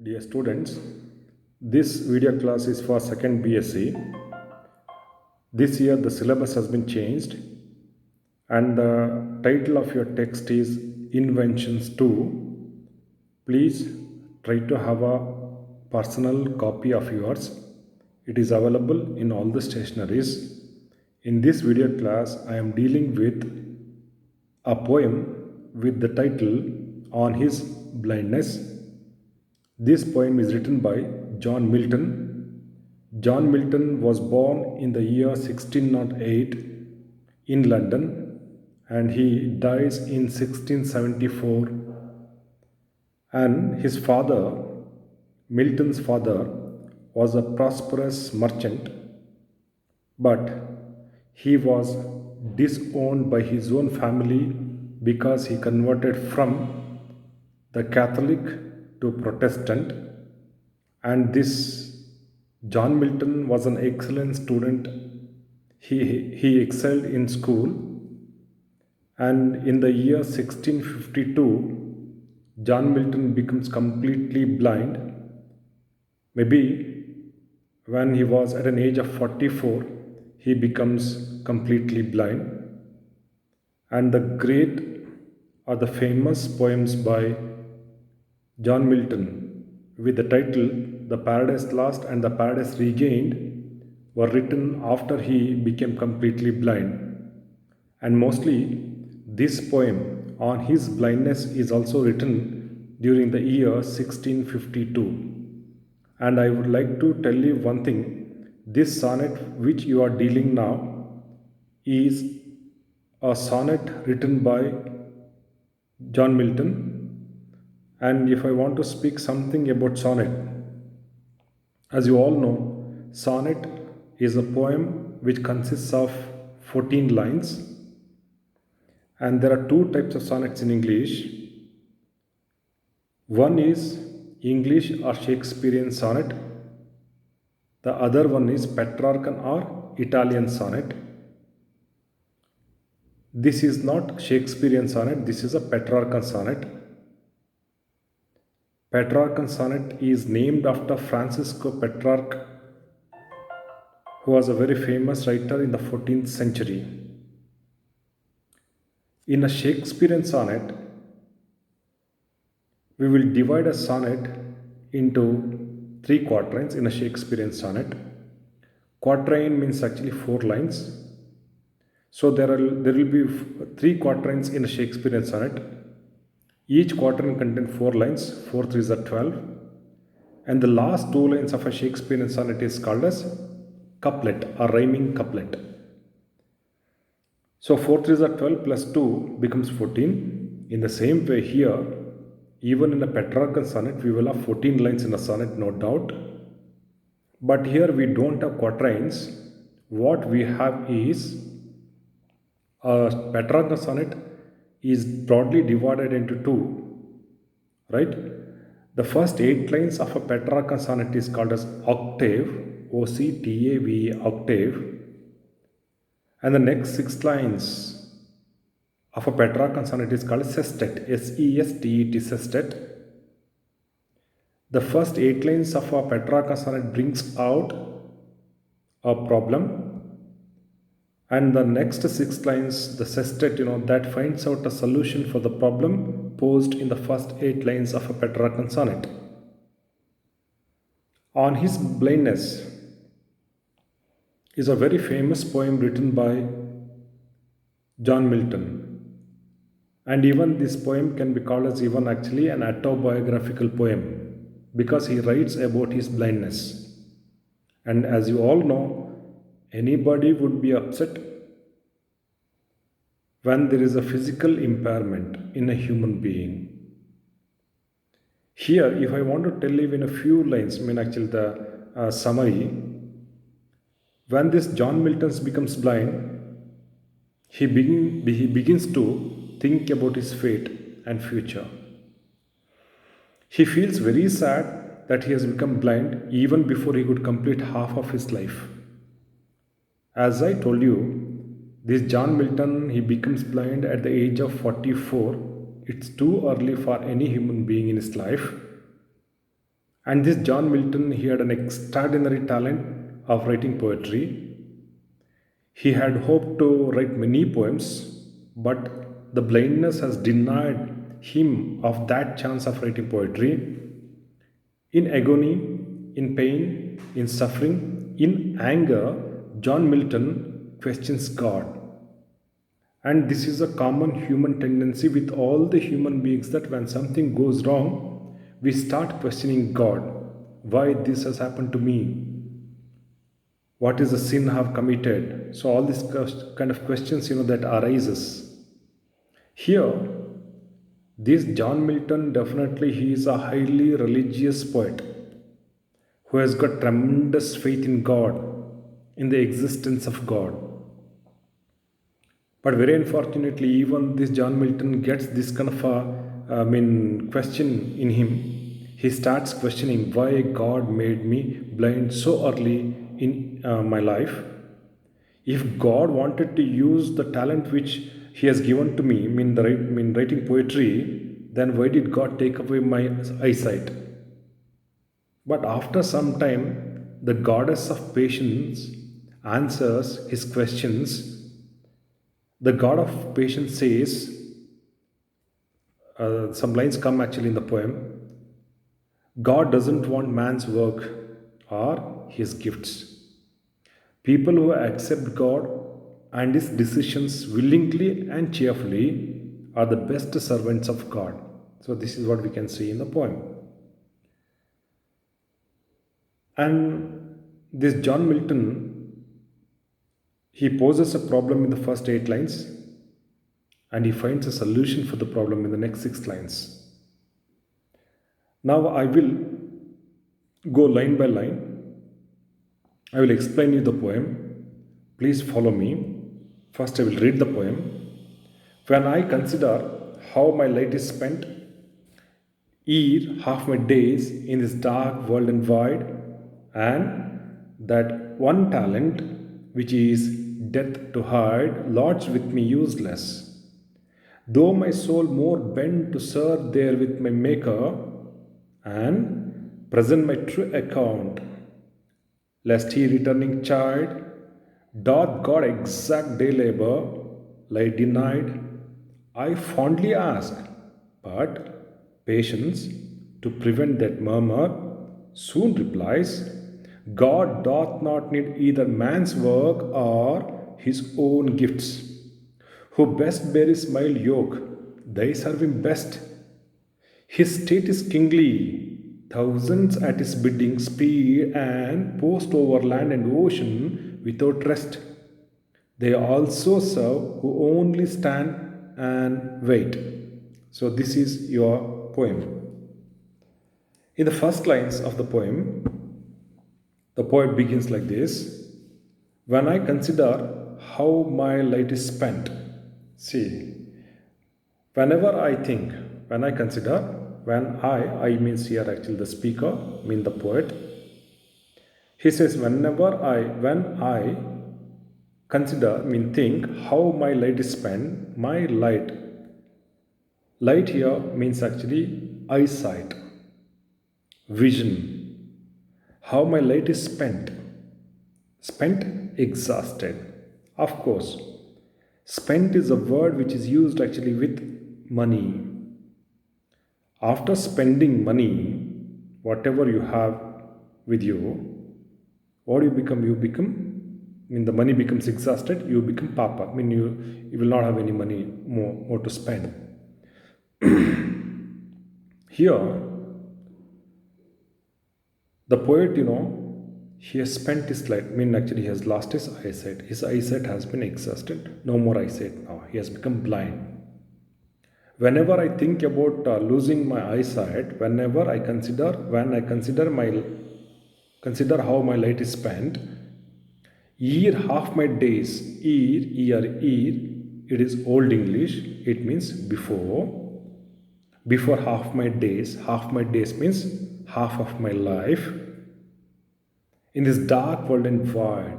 Dear students, this video class is for second BSc. This year the syllabus has been changed and the title of your text is Inventions 2. Please try to have a personal copy of yours. It is available in all the stationaries. In this video class, I am dealing with a poem with the title On His Blindness. This poem is written by John Milton. John Milton was born in the year 1608 in London and he dies in 1674. And his father, Milton's father, was a prosperous merchant, but he was disowned by his own family because he converted from the Catholic to Protestant. And this John Milton was an excellent student. He excelled in school, and in the year 1652, John Milton becomes completely blind. Maybe when he was at an age of 44, he becomes completely blind. And the great or the famous poems by John Milton with the title The Paradise Lost and The Paradise Regained were written after he became completely blind. And mostly this poem on his blindness is also written during the year 1652. And I would like to tell you one thing. This sonnet which you are dealing now is a sonnet written by John Milton. And if I want to speak something about sonnet, as you all know, sonnet is a poem which consists of 14 lines. And there are two types of sonnets in English. One is English or Shakespearean sonnet. The other one is Petrarchan or Italian sonnet. This is not Shakespearean sonnet, this is a Petrarchan sonnet. Petrarchan sonnet is named after Francisco Petrarch, who was a very famous writer in the 14th century. In a Shakespearean sonnet, we will divide a sonnet into three quatrains in a Shakespearean sonnet. Quatrain means actually 4 lines. So there will be 3 quatrains in a Shakespearean sonnet. Each quatrain contains 4 lines, 4 threes are 12. And the last 2 lines of a Shakespearean sonnet is called as couplet or rhyming couplet. So 4 threes are 12 plus 2 becomes 14. In the same way here, even in a Petrarchan sonnet, we will have 14 lines in a sonnet, no doubt. But here we don't have quatrains. What we have is a Petrarchan sonnet is broadly divided into 2, right? The first 8 lines of a Petrarchan sonnet is called as octave, O-C-T-A-V-E, octave. And the next 6 lines of a Petrarchan sonnet is called sestet, S-E-S-T-E-T, sestet. The first 8 lines of a Petrarchan sonnet brings out a problem, and the next 6 lines, the sestet, that finds out a solution for the problem posed in the first 8 lines of a Petrarchan sonnet. On His Blindness is a very famous poem written by John Milton. And even this poem can be called as even actually an autobiographical poem because he writes about his blindness. And as you all know, anybody would be upset when there is a physical impairment in a human being. Here, if I want to tell you in a few lines, actually the summary, when this John Milton becomes blind, he begins to think about his fate and future. He feels very sad that he has become blind even before he could complete half of his life. As I told you, this John Milton, he becomes blind at the age of 44. It's too early for any human being in his life. And this John Milton, he had an extraordinary talent of writing poetry. He had hoped to write many poems, but the blindness has denied him of that chance of writing poetry. In agony, in pain, in suffering, in anger, John Milton questions God. And this is a common human tendency with all the human beings that when something goes wrong, we start questioning God. Why this has happened to me? What is the sin I have committed? So all these kind of questions, that arises. Here, this John Milton definitely he is a highly religious poet who has got tremendous faith in God, in the existence of God. But very unfortunately, even this John Milton gets this kind of question in him. He starts questioning why God made me blind so early in my life. If God wanted to use the talent which He has given to me, writing poetry, then why did God take away my eyesight? But after some time, the goddess of patience answers his questions. The god of patience says, some lines come actually in the poem: God doesn't want man's work or his gifts. People who accept God and his decisions willingly and cheerfully are the best servants of God. So, this is what we can see in the poem. And this John Milton, he poses a problem in the first 8 lines and he finds a solution for the problem in the next 6 lines. Now, I will go line by line. I will explain you the poem. Please follow me. First, I will read the poem. When I consider how my light is spent, ere half my days in this dark world and wide, and that one talent which is death to hide lodged with me useless. Though my soul more bent to serve there with my Maker, and present my true account, lest he returning child doth God exact day labor lie denied, I fondly ask, but patience to prevent that murmur soon replies, God doth not need either man's work or his own gifts. Who best bear his mild yoke, they serve him best. His state is kingly, thousands at his bidding speed and post over land and ocean without rest. They also serve who only stand and wait. So, this is your poem. In the first lines of the poem, the poet begins like this: When I consider how my light is spent. See, whenever I think, when I consider, I means here actually the speaker, mean the poet. He says, when I consider, think how my light is spent, my light. Light here means actually eyesight, vision. How my light is spent. Spent, exhausted. Of course, spent is a word which is used actually with money. After spending money, whatever you have with you, what you become? The money becomes exhausted, you become papa. You will not have any money more to spend. Here, the poet, he has spent his life, actually he has lost his eyesight. His eyesight has been exhausted. No more eyesight now. He has become blind. Whenever I think about losing my eyesight, when I consider how my light is spent, year half my days, year, it is old English. It means before. Before half my days means half of my life. In this dark world and void.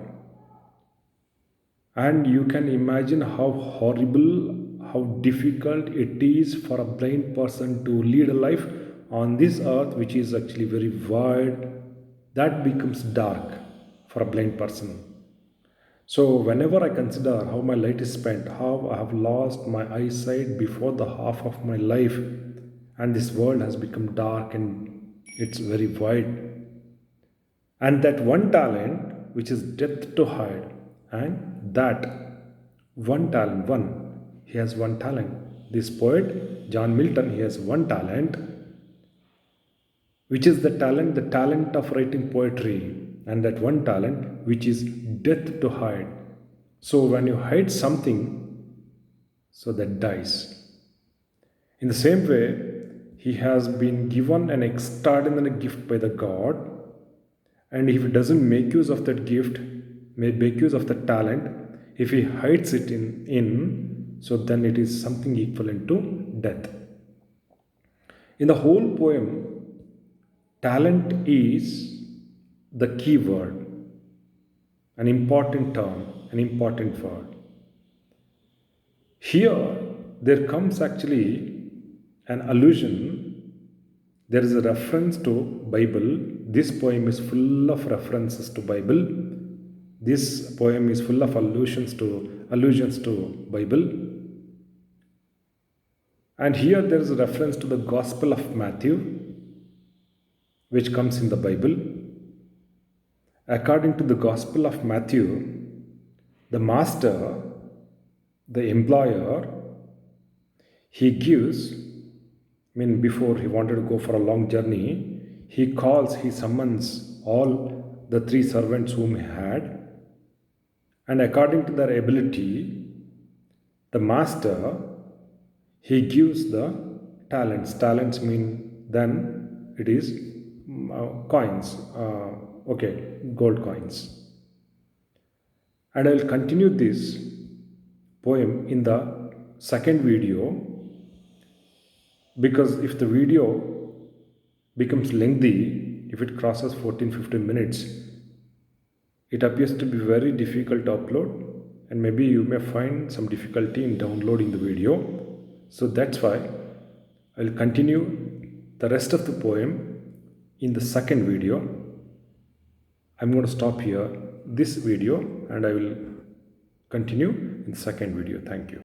And you can imagine how horrible, how difficult it is for a blind person to lead a life on this earth, which is actually very wide, that becomes dark for a blind person. So whenever I consider how my light is spent, how I have lost my eyesight before the half of my life, and this world has become dark and it's very wide, and that one talent which is death to hide, and that one talent, one, he has one talent. This poet John Milton, he has one talent, which is the talent of writing poetry, and that one talent which is death to hide. So when you hide something, so that dies. In the same way, he has been given an extraordinary gift by the God, and if he doesn't make use of that gift, may make use of the talent, if he hides it in, so then it is something equivalent to death. In the whole poem, talent is the key word, an important term, an important word. Here, there comes actually an allusion. There is a reference to Bible. This poem is full of references to Bible. This poem is full of allusions to Bible. And here there is a reference to the Gospel of Matthew, which comes in the Bible. According to the Gospel of Matthew, the master, the employer, he gives, before he wanted to go for a long journey, he summons all the 3 servants whom he had, and according to their ability, the master, he gives the talents. Talents mean then it is coins, gold coins. And I will continue this poem in the second video, because if the video becomes lengthy, if it crosses 14-15 minutes, it appears to be very difficult to upload, and maybe you may find some difficulty in downloading the video. So that's why I will continue the rest of the poem in the second video. I'm going to stop here this video and I will continue in the second video. Thank you.